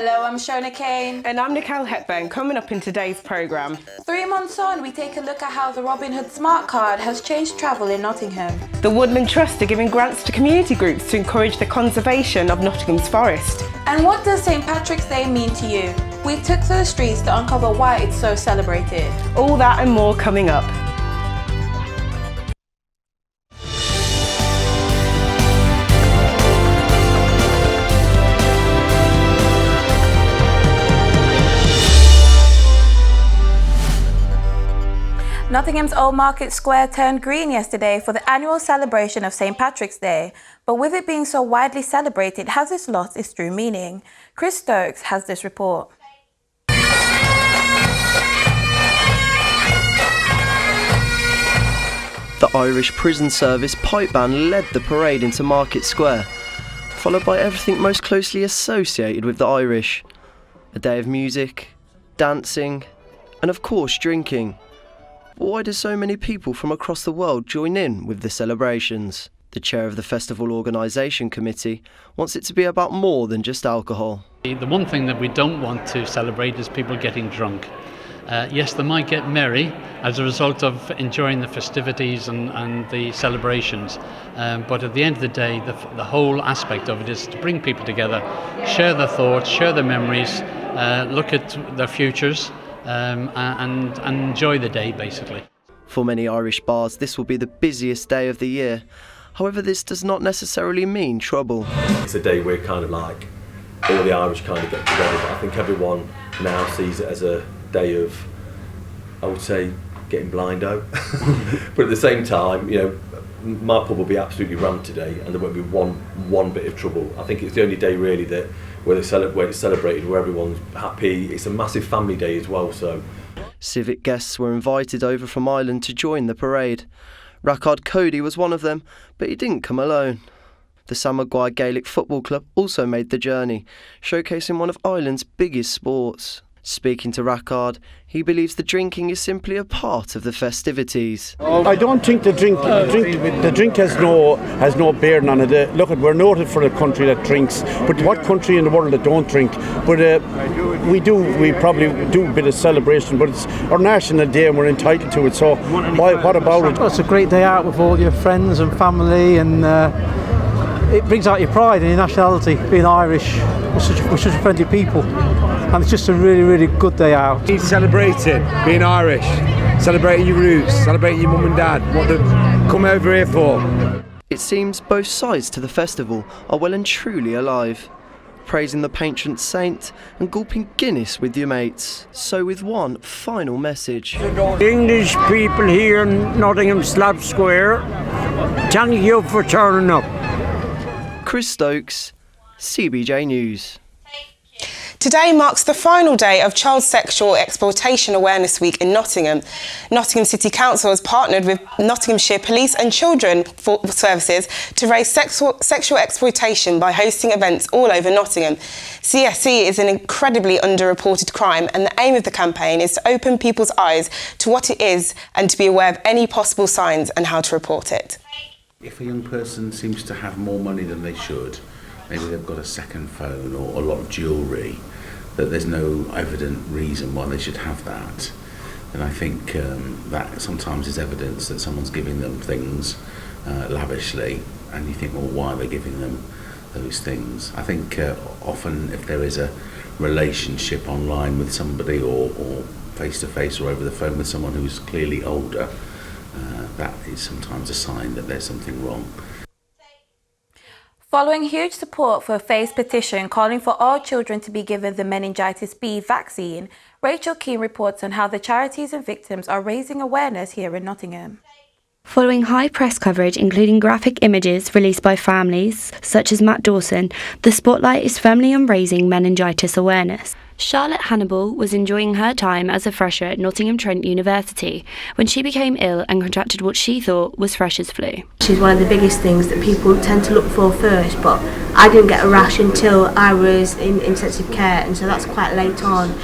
Hello, I'm Shona Kane. And I'm Nicole Hepburn. Coming up in today's programme. 3 months on, we take a look at how the Robin Hood Smart Card has changed travel in Nottingham. The Woodland Trust are giving grants to community groups to encourage the conservation of Nottingham's forest. And what does St Patrick's Day mean to you? We took to the streets to uncover why it's so celebrated. All that and more coming up. Nottingham's Old Market Square turned green yesterday for the annual celebration of St Patrick's Day. But with it being so widely celebrated, has this lost its true meaning? Chris Stokes has this report. The Irish Prison Service pipe band led the parade into Market Square, followed by everything most closely associated with the Irish. A day of music, dancing, and of course drinking. But why do so many people from across the world join in with the celebrations? The chair of the Festival Organisation Committee wants it to be about more than just alcohol. The one thing that we don't want to celebrate is people getting drunk. Yes, they might get merry as a result of enjoying the festivities and the celebrations, but at the end of the day, the whole aspect of it is to bring people together, share their thoughts, share their memories, look at their futures, and enjoy the day, basically. For many Irish bars, this will be the busiest day of the year. However, this does not necessarily mean trouble. It's a day where kind of like all the Irish kind of get together, but I think everyone now sees it as a day of, I would say, getting blind-o. But at the same time, you know, my pub will be absolutely rammed today, and there won't be one bit of trouble. I think it's the only day really that where it's celebrated, where everyone's happy. It's a massive family day as well. So, civic guests were invited over from Ireland to join the parade. Rackard Cody was one of them, but he didn't come alone. The Sam Maguire Gaelic Football Club also made the journey, showcasing one of Ireland's biggest sports. Speaking to Rackard, he believes the drinking is simply a part of the festivities. I don't think the drink has no bearing on it. Look, we're noted for a country that drinks, but what country in the world that don't drink? But we probably do a bit of celebration, but it's our national day and we're entitled to it. So what about it? Well, it's a great day out with all your friends and family, and it brings out your pride and your nationality. Being Irish, we're such a friendly people. And it's just a really, really good day out. It's celebrating being Irish, celebrating your roots, celebrating your mum and dad, what they've come over here for. It seems both sides to the festival are well and truly alive, praising the patron saint and gulping Guinness with your mates. So with one final message. The English people here in Nottingham Slab Square, thank you for turning up. Chris Stokes, CBJ News. Today marks the final day of Child Sexual Exploitation Awareness Week in Nottingham. Nottingham City Council has partnered with Nottinghamshire Police and Children Services to raise sexual exploitation by hosting events all over Nottingham. CSE is an incredibly underreported crime, and the aim of the campaign is to open people's eyes to what it is and to be aware of any possible signs and how to report it. If a young person seems to have more money than they should, maybe they've got a second phone or a lot of jewellery, that there's no evident reason why they should have that, then I think that sometimes is evidence that someone's giving them things lavishly, and you think, well, why are they giving them those things? I think often if there is a relationship online with somebody or face-to-face or over the phone with someone who's clearly older, that is sometimes a sign that there's something wrong. Following huge support for a phased petition calling for all children to be given the meningitis B vaccine, Rachel Keane reports on how the charities and victims are raising awareness here in Nottingham. Following high press coverage, including graphic images released by families such as Matt Dawson, the spotlight is firmly on raising meningitis awareness. Charlotte Hannibal was enjoying her time as a fresher at Nottingham Trent University when she became ill and contracted what she thought was freshers' flu. She's one of the biggest things that people tend to look for first, but I didn't get a rash until I was in intensive care, and so that's quite late on.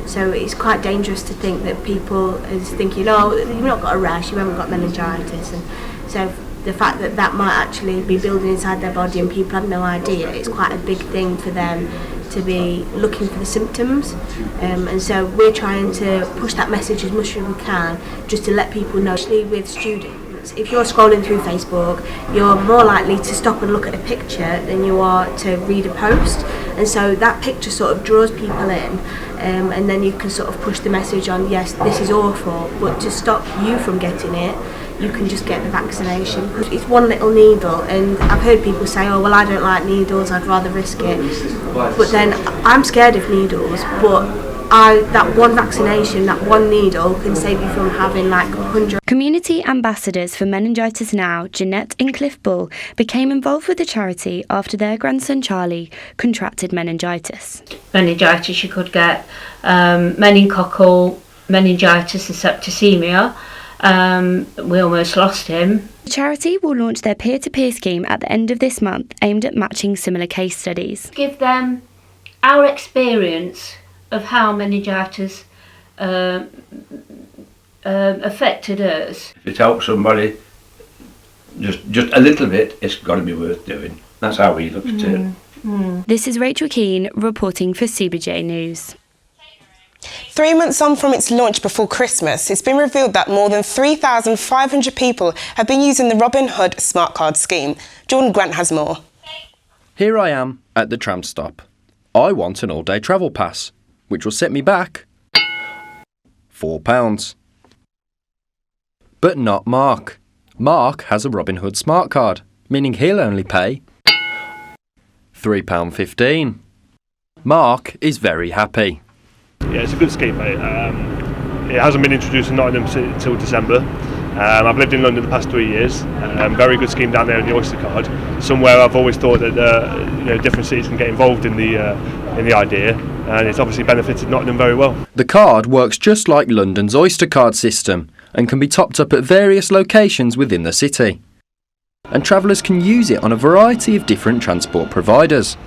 So it's quite dangerous to think that people is thinking, oh, you've not got a rash, you haven't got meningitis, and so the fact that that might actually be building inside their body and people have no idea, it's quite a big thing for them to be looking for the symptoms, and so we're trying to push that message as much as we can, just to let people know, especially with students. If you're scrolling through Facebook, you're more likely to stop and look at a picture than you are to read a post, and so that picture sort of draws people in, and then you can sort of push the message on, yes, this is awful, but to stop you from getting it, you can just get the vaccination. It's one little needle, and I've heard people say, oh well, I don't like needles, I'd rather risk it, but then I'm scared of needles, but that one vaccination, that one needle can save you from having like 100. Community ambassadors for Meningitis Now, Jeanette and Cliff Bull, became involved with the charity after their grandson Charlie contracted meningitis. Meningitis, you could get meningoccal meningitis and septicemia. We almost lost him. The charity will launch their peer-to-peer scheme at the end of this month, aimed at matching similar case studies. Give them our experience of how meningitis affected us. If it helps somebody just a little bit, it's got to be worth doing. That's how we look at it. This is Rachel Keane reporting for CBJ News. 3 months on from its launch before Christmas, it's been revealed that more than 3,500 people have been using the Robin Hood Smart Card scheme. Jordan Grant has more. Here I am at the tram stop. I want an all-day travel pass, which will set me back £4. But not Mark. Mark has a Robin Hood Smart Card, meaning he'll only pay £3.15. Mark is very happy. Yeah, it's a good scheme, mate. It hasn't been introduced in Nottingham until December. I've lived in London the past 3 years. Very good scheme down there in the Oyster Card. Somewhere I've always thought that different cities can get involved in the idea, and it's obviously benefited Nottingham very well. The card works just like London's Oyster Card system and can be topped up at various locations within the city. And travellers can use it on a variety of different transport providers.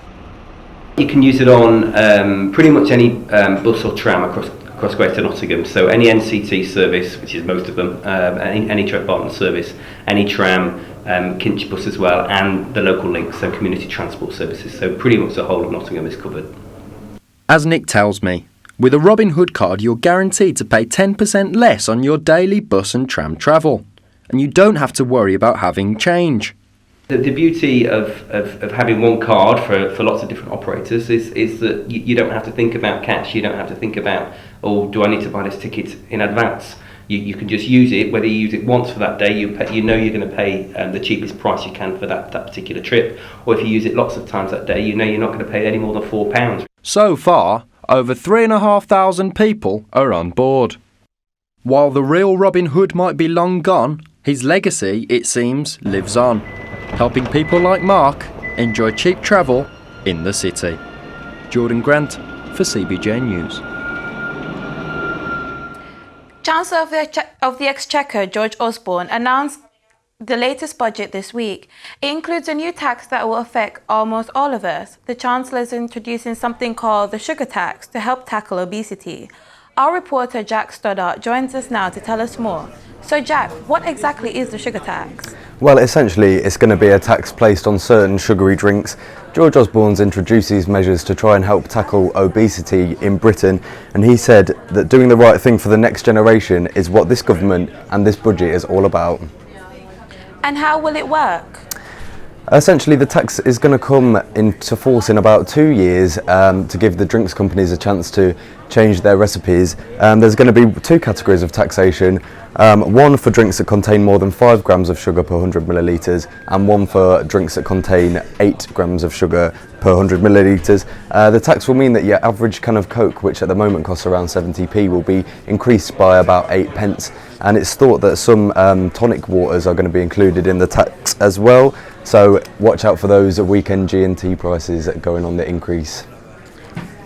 You can use it on pretty much any bus or tram across Greater Nottingham. So any NCT service, which is most of them, any truck partner service, any tram, Kinch bus as well, and the local links, so community transport services. So pretty much the whole of Nottingham is covered. As Nick tells me, with a Robin Hood card you're guaranteed to pay 10% less on your daily bus and tram travel, and you don't have to worry about having change. The beauty of having one card for lots of different operators is that you don't have to think about cash, you don't have to think about, oh, do I need to buy this ticket in advance? You can just use it, whether you use it once for that day, you know you're going to pay the cheapest price you can for that particular trip, or if you use it lots of times that day, you know you're not going to pay any more than £4. So far, over 3,500 people are on board. While the real Robin Hood might be long gone, his legacy, it seems, lives on, helping people like Mark enjoy cheap travel in the city. Jordan Grant for CBJ News. Chancellor of the Exchequer, George Osborne, announced the latest budget this week. It includes a new tax that will affect almost all of us. The Chancellor is introducing something called the sugar tax to help tackle obesity. Our reporter Jack Stoddart joins us now to tell us more. So Jack, what exactly is the sugar tax? Well, essentially it's going to be a tax placed on certain sugary drinks. George Osborne's introduced these measures to try and help tackle obesity in Britain, and he said that doing the right thing for the next generation is what this government and this budget is all about. And how will it work? Essentially, the tax is going to come into force in about 2 years to give the drinks companies a chance to change their recipes. There's going to be two categories of taxation. One for drinks that contain more than 5 grams of sugar per 100 millilitres, and one for drinks that contain 8 grams of sugar per 100 millilitres. The tax will mean that your average can of Coke, which at the moment costs around 70p, will be increased by about 8 pence. And it's thought that some tonic waters are going to be included in the tax as well. So watch out for those weekend G&T prices going on the increase.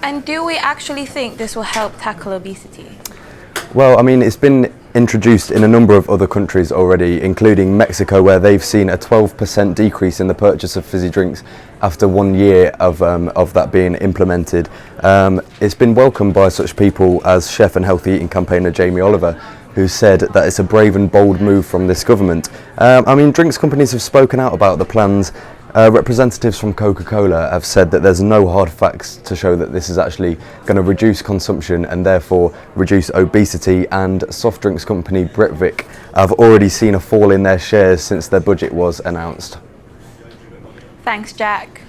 And do we actually think this will help tackle obesity? Well, I mean, it's been introduced in a number of other countries already, including Mexico, where they've seen a 12% decrease in the purchase of fizzy drinks after 1 year of that being implemented. It's been welcomed by such people as chef and healthy eating campaigner Jamie Oliver, who said that it's a brave and bold move from this government. I mean, drinks companies have spoken out about the plans Representatives from Coca-Cola have said that there's no hard facts to show that this is actually going to reduce consumption and therefore reduce obesity, and soft drinks company Britvic have already seen a fall in their shares since their budget was announced. Thanks, Jack.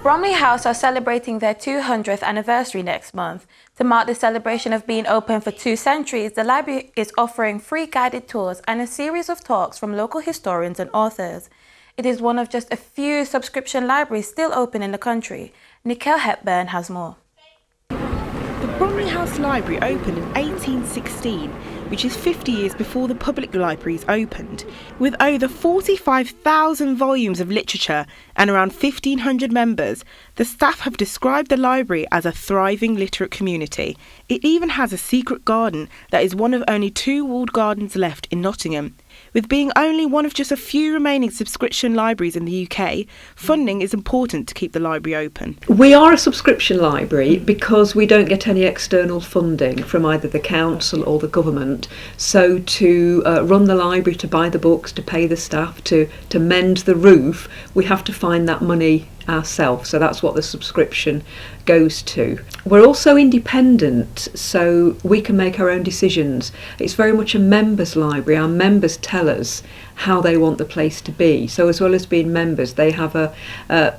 Bromley House are celebrating their 200th anniversary next month. To mark the celebration of being open for 2 centuries, the library is offering free guided tours and a series of talks from local historians and authors. It is one of just a few subscription libraries still open in the country. Nicole Hepburn has more. The Bromley House Library opened in 1816, which is 50 years before the public libraries opened. With over 45,000 volumes of literature and around 1,500 members, the staff have described the library as a thriving literate community. It even has a secret garden that is one of only 2 walled gardens left in Nottingham. With being only one of just a few remaining subscription libraries in the UK, funding is important to keep the library open. We are a subscription library because we don't get any external funding from either the council or the government. So to run the library, to buy the books, to pay the staff, to mend the roof, we have to find that money ourselves. So that's what the subscription goes to. We're also independent, so we can make our own decisions. It's very much a members' library. Our members tell us how they want the place to be. So as well as being members, they have a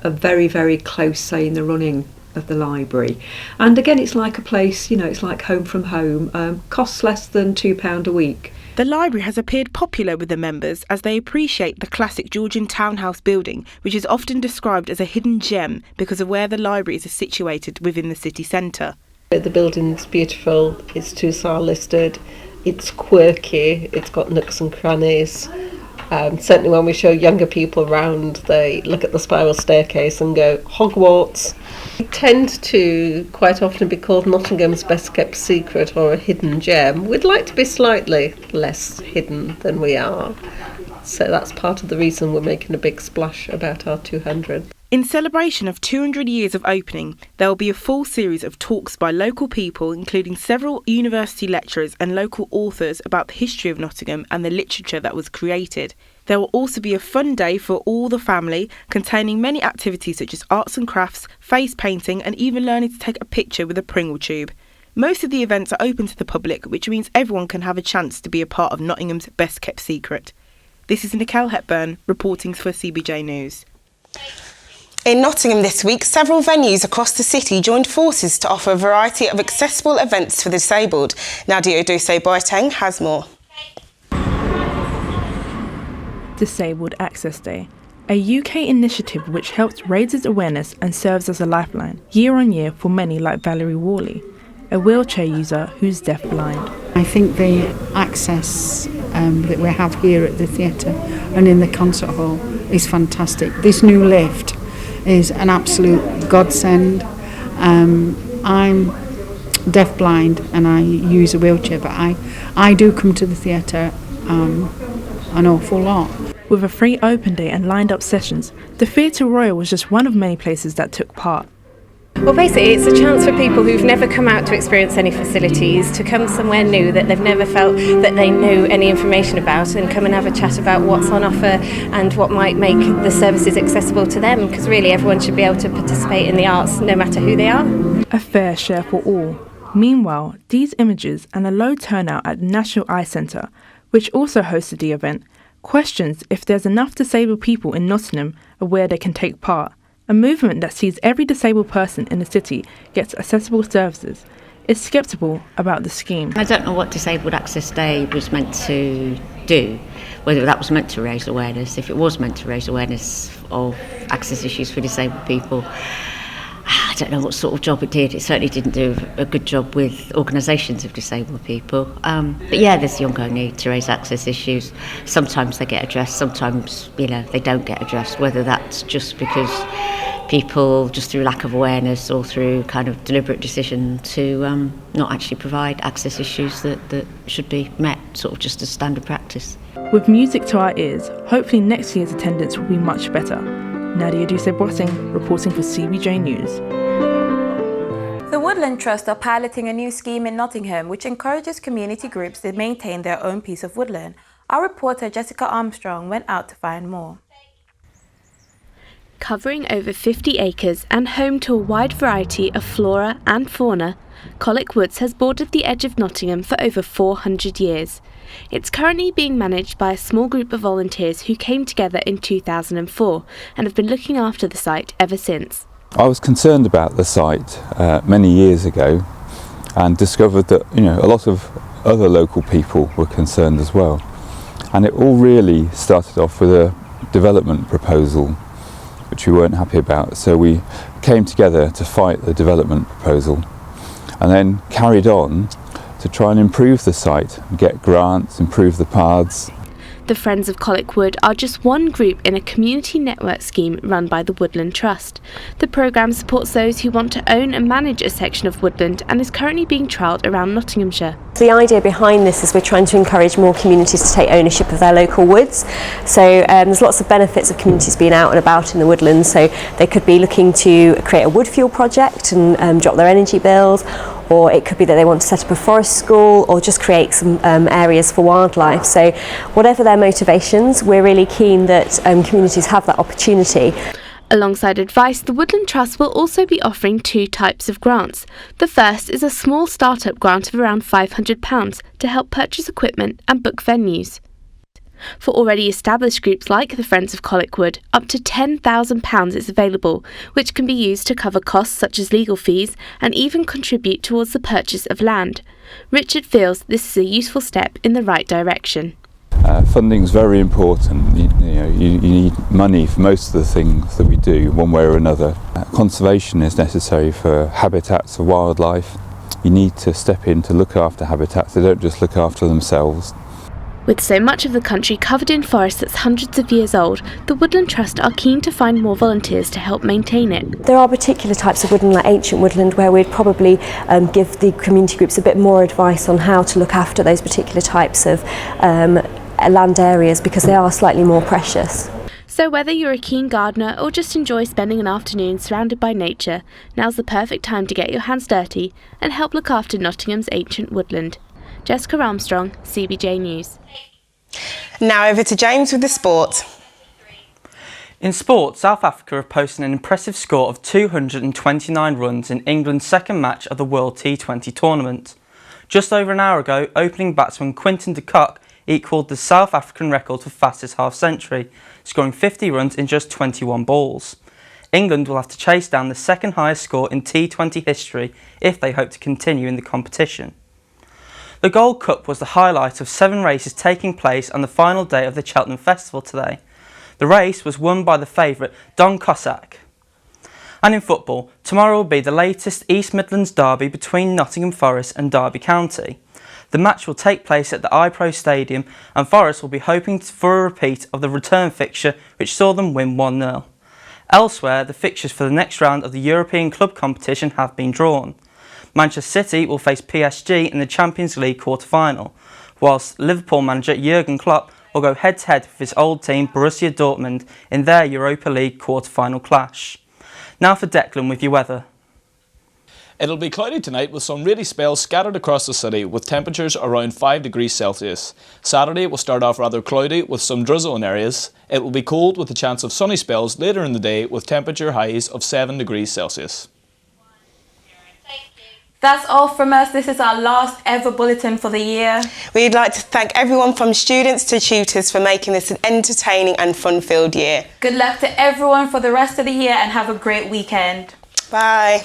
very, very close say in the running of the library. And again, it's like a place, you know, it's like home from home. Costs less than £2 a week. The library has appeared popular with the members as they appreciate the classic Georgian townhouse building, which is often described as a hidden gem because of where the library is situated within the city centre. The building's beautiful, it's 2-star listed, it's quirky, it's got nooks and crannies. Certainly when we show younger people around, they look at the spiral staircase and go, Hogwarts. We tend to quite often be called Nottingham's best kept secret or a hidden gem. We'd like to be slightly less hidden than we are. So that's part of the reason we're making a big splash about our 200. In celebration of 200 years of opening, there will be a full series of talks by local people, including several university lecturers and local authors about the history of Nottingham and the literature that was created. There will also be a fun day for all the family, containing many activities such as arts and crafts, face painting, and even learning to take a picture with a Pringle tube. Most of the events are open to the public, which means everyone can have a chance to be a part of Nottingham's best kept secret. This is Nicole Hepburn, reporting for CBJ News. In Nottingham this week, several venues across the city joined forces to offer a variety of accessible events for the disabled. Nadia Boateng has more. Disabled Access Day, a UK initiative which helps raise awareness and serves as a lifeline year on year for many like Valerie Worley, a wheelchair user who's deaf-blind. I think the access that we have here at the theatre and in the concert hall is fantastic. This new lift is an absolute godsend. I'm deaf-blind and I use a wheelchair, but I do come to the theatre an awful lot. With a free open day and lined up sessions, the Theatre Royal was just one of many places that took part. Well, basically it's a chance for people who've never come out to experience any facilities to come somewhere new that they've never felt that they knew any information about, and come and have a chat about what's on offer and what might make the services accessible to them, because really everyone should be able to participate in the arts no matter who they are. A fair share for all. Meanwhile, these images and a low turnout at the National Eye Centre, which also hosted the event, questions if there's enough disabled people in Nottingham where they can take part. A movement that sees every disabled person in the city gets accessible services is sceptical about the scheme. I don't know what Disabled Access Day was meant to do, whether that was meant to raise awareness. If it was meant to raise awareness of access issues for disabled people, I don't know what sort of job it did. It certainly didn't do a good job with organisations of disabled people. But yeah, there's the ongoing need to raise access issues. Sometimes they get addressed, sometimes they don't get addressed, whether that's just because people, just through lack of awareness or through kind of deliberate decision to not actually provide access issues that should be met, sort of just as standard practice. With music to our ears, hopefully next year's attendance will be much better. Nadia Boateng, reporting for CBJ News. The Woodland Trust are piloting a new scheme in Nottingham which encourages community groups to maintain their own piece of woodland. Our reporter Jessica Armstrong went out to find more. Covering over 50 acres and home to a wide variety of flora and fauna, Colwick Woods has bordered the edge of Nottingham for over 400 years. It's currently being managed by a small group of volunteers who came together in 2004 and have been looking after the site ever since. I was concerned about the site many years ago and discovered that a lot of other local people were concerned as well. And it all really started off with a development proposal which we weren't happy about, so we came together to fight the development proposal and then carried on to try and improve the site, get grants, improve the paths. The Friends of Colwick Wood are just one group in a community network scheme run by the Woodland Trust. The programme supports those who want to own and manage a section of woodland and is currently being trialled around Nottinghamshire. The idea behind this is we're trying to encourage more communities to take ownership of their local woods. So there's lots of benefits of communities being out and about in the woodlands. So they could be looking to create a wood fuel project and drop their energy bills, or it could be that they want to set up a forest school or just create some areas for wildlife. So whatever their motivations, we're really keen that communities have that opportunity. Alongside advice, the Woodland Trust will also be offering two types of grants. The first is a small start-up grant of around £500 to help purchase equipment and book venues. For already established groups like the Friends of Colwick Wood, up to £10,000 is available, which can be used to cover costs such as legal fees and even contribute towards the purchase of land. Richard feels this is a useful step in the right direction. Funding is very important. You need money for most of the things that we do, one way or another. Conservation is necessary for habitats of wildlife. You need to step in to look after habitats. They don't just look after themselves. With so much of the country covered in forest that's hundreds of years old, the Woodland Trust are keen to find more volunteers to help maintain it. There are particular types of woodland, like ancient woodland, where we'd probably give the community groups a bit more advice on how to look after those particular types of land areas, because they are slightly more precious. So whether you're a keen gardener or just enjoy spending an afternoon surrounded by nature, now's the perfect time to get your hands dirty and help look after Nottingham's ancient woodland. Jessica Armstrong, CBJ News. Now over to James with the sport. In sport, South Africa have posted an impressive score of 229 runs in England's second match of the World T20 tournament. Just over an hour ago, opening batsman Quinton de Kock equalled the South African record for fastest half-century, scoring 50 runs in just 21 balls. England will have to chase down the second highest score in T20 history if they hope to continue in the competition. The Gold Cup was the highlight of 7 races taking place on the final day of the Cheltenham Festival today. The race was won by the favourite Don Cossack. And in football, tomorrow will be the latest East Midlands derby between Nottingham Forest and Derby County. The match will take place at the iPro Stadium and Forest will be hoping for a repeat of the return fixture which saw them win 1-0. Elsewhere, the fixtures for the next round of the European club competition have been drawn. Manchester City will face PSG in the Champions League quarter-final, whilst Liverpool manager Jurgen Klopp will go head-to-head with his old team Borussia Dortmund in their Europa League quarter-final clash. Now for Declan with your weather. It'll be cloudy tonight with some rainy spells scattered across the city with temperatures around 5 degrees Celsius. Saturday will start off rather cloudy with some drizzle in areas. It will be cold with a chance of sunny spells later in the day with temperature highs of 7 degrees Celsius. That's all from us. This is our last ever bulletin for the year. We'd like to thank everyone from students to tutors for making this an entertaining and fun-filled year. Good luck to everyone for the rest of the year and have a great weekend. Bye.